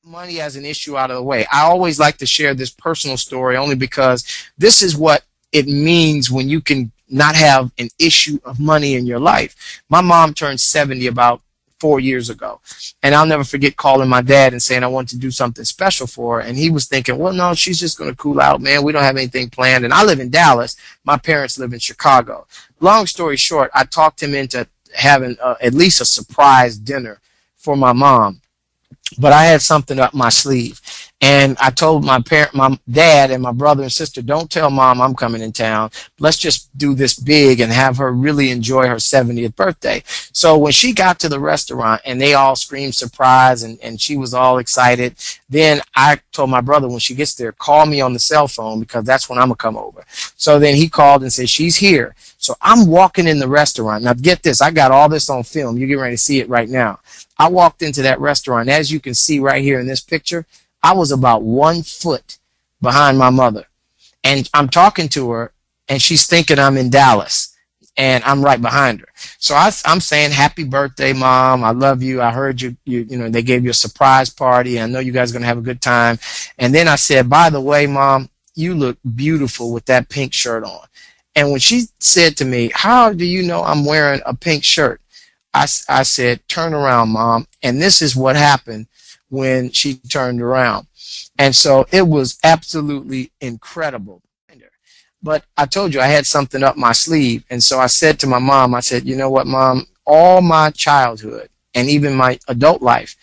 money as an issue out of the way. I always like to share this personal story only because this is what it means when you can not have an issue of money in your life. My mom turned 70 about 4 years ago, and I'll never forget calling my dad and saying I want to do something special for her, and he was thinking, well, no, she's just going to cool out, man. We don't have anything planned. And I live in Dallas. My parents live in Chicago. Long story short, I talked him into having at least a surprise dinner for my mom. But I had something up my sleeve, and I told my dad and my brother and sister, don't tell mom I'm coming in town. Let's just do this big and have her really enjoy her 70th birthday. So when she got to the restaurant and they all screamed surprise and she was all excited, then I told my brother, when she gets there, call me on the cell phone because that's when I'm going to come over. So then he called and said, she's here. So I'm walking in the restaurant. Now get this, I got all this on film. You're getting ready to see it right now. I walked into that restaurant. As you can see right here in this picture, I was about 1 foot behind my mother. And I'm talking to her, and she's thinking I'm in Dallas, and I'm right behind her. So I'm saying, happy birthday, Mom. I love you. I heard you know, they gave you a surprise party. I know you guys are going to have a good time. And then I said, by the way, Mom, you look beautiful with that pink shirt on. And when she said to me, how do you know I'm wearing a pink shirt? I said, turn around, Mom. And this is what happened when she turned around. And so it was absolutely incredible. But I told you I had something up my sleeve. And so I said to my mom, I said, you know what, Mom, all my childhood and even my adult life,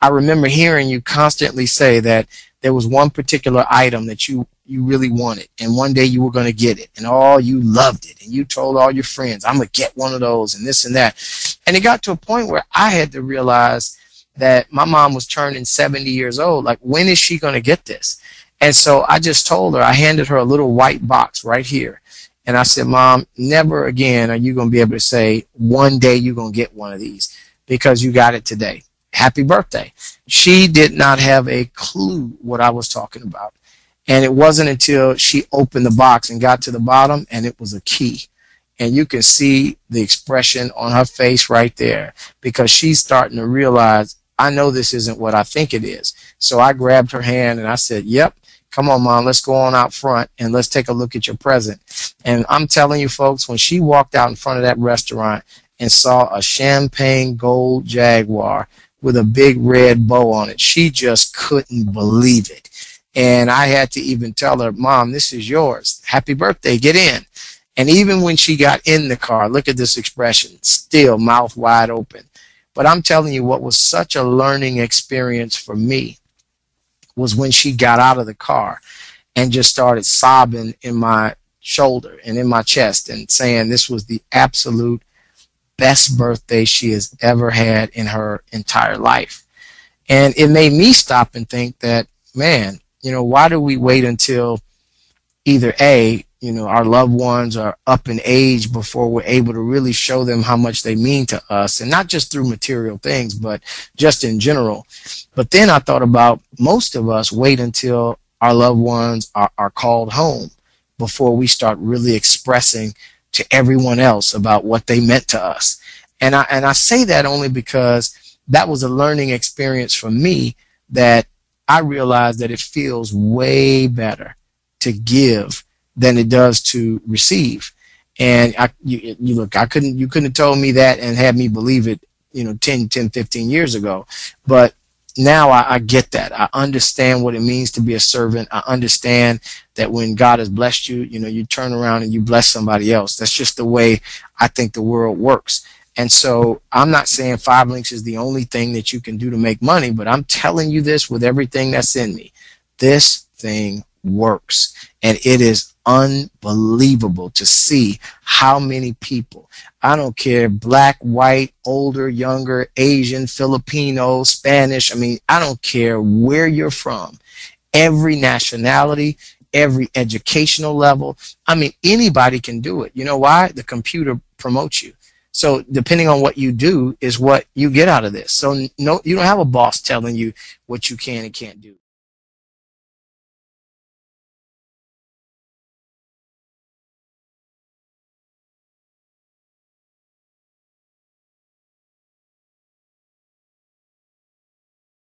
I remember hearing you constantly say that there was one particular item that you really wanted, and one day you were going to get it, and you loved it, and you told all your friends, I'm going to get one of those and this and that. And it got to a point where I had to realize that my mom was turning 70 years old. Like, when is she going to get this? And so I just told her, I handed her a little white box right here. And I said, Mom, never again are you going to be able to say, one day you're going to get one of these, because you got it today. Happy birthday. She did not have a clue what I was talking about. And it wasn't until she opened the box and got to the bottom, and it was a key. And you can see the expression on her face right there, because she's starting to realize, I know this isn't what I think it is. So I grabbed her hand and I said, yep, come on, Mom, let's go on out front and let's take a look at your present. And I'm telling you, folks, when she walked out in front of that restaurant and saw a champagne gold Jaguar with a big red bow on it, she just couldn't believe it. And I had to even tell her, Mom, this is yours. Happy birthday. Get in. And even when she got in the car, look at this expression, still mouth wide open. But I'm telling you, what was such a learning experience for me was when she got out of the car and just started sobbing in my shoulder and in my chest and saying this was the absolute best birthday she has ever had in her entire life. And it made me stop and think that, man, you know, why do we wait until either A, you know, our loved ones are up in age before we're able to really show them how much they mean to us, and not just through material things, but just in general. But then I thought about, most of us wait until our loved ones are called home before we start really expressing to everyone else about what they meant to us. And I say that only because that was a learning experience for me, that I realized that it feels way better to give than it does to receive. And you couldn't have told me that and had me believe it, you know, 10, 15 years ago. But now I get that. I understand what it means to be a servant. I understand that when God has blessed you, you know, you turn around and you bless somebody else. That's just the way I think the world works. And so I'm not saying 5 links is the only thing that you can do to make money, but I'm telling you this with everything that's in me. This thing works. And it is unbelievable to see how many people, I don't care, black, white, older, younger, Asian, Filipino, Spanish, I mean, I don't care where you're from, every nationality, every educational level. I mean, anybody can do it. You know why? The computer promotes you. So depending on what you do is what you get out of this. So no, you don't have a boss telling you what you can and can't do.